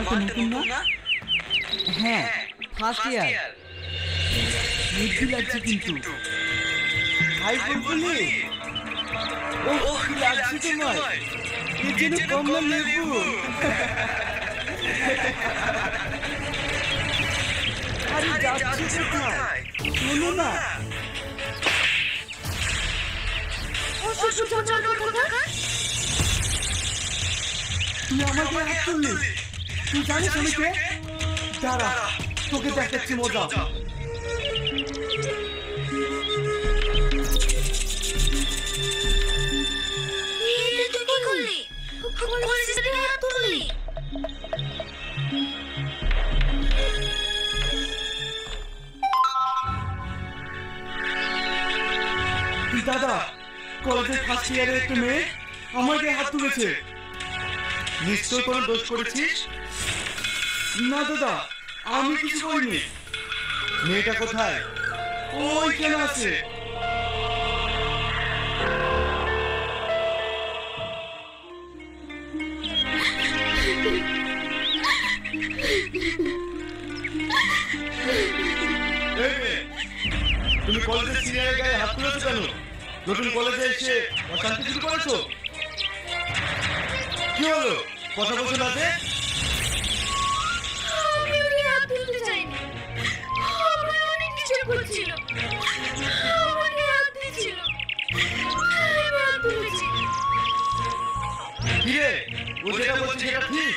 মালটা নতুন না? হ্যাঁ, ফার্স্ট ইয়ার। হেভি লাগছে কিন্তু। হাই বুলবুলি, ও কি লাগছে তোমার? এ যেন কমলা লেবু। আরে যাচ্ছে কোথায়? শোনো না। তুই আমাকে হাত তুললি? তুই জানিস আমি কে? দাঁড়া, তোকে দেখাচ্ছি মজা। দাদা, কলেজের ফার্স্ট ইয়ারের একটা মেয়ে আমাকে হাত তুলেছে। নিশ্চয় কোনো দোষ করেছিস? না দাদা, আমি কিছু করিনি। মেয়েটা কোথায়? ওইখানে আছে। তুমি কলেজের সিনিয়রের গায়ে হাত তুলেছো কেন? নতুন কলেজে এসে অশান্তি শুরু করেছো? কি হলো, কথা বলছো না যে? কিরে, ও যেটা বলছে সেটা ঠিক?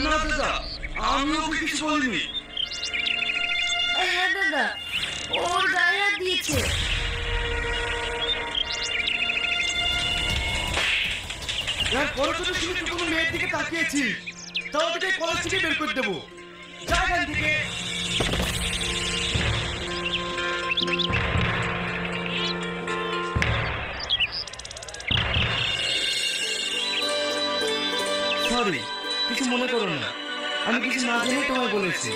না দাদা, আমি ওকে কিছু বলিনি। হ্যাঁ দাদা, ওর গায়ে হাত দিয়েছে। পড়াশোনা শুনে কোনো মেয়ের দিকে তাকিয়েছিস, তাও তোকে কলেজ থেকে বের করে দেবো। যা এখান থেকে। সরি, কিছু মনে করো না, আমি কিছু না জেনে তোমায় বলেছি।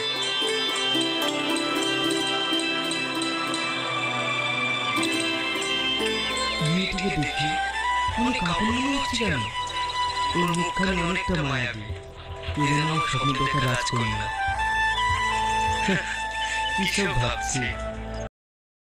মেয়েটিকে দেখি অনেক কাপড় মনে হচ্ছে কেন? ওর মুখখানে অনেকটা মায়াবী। এর নাম স্বপ্ন দেখা রাজকন্যা। কিসব ভাবছি।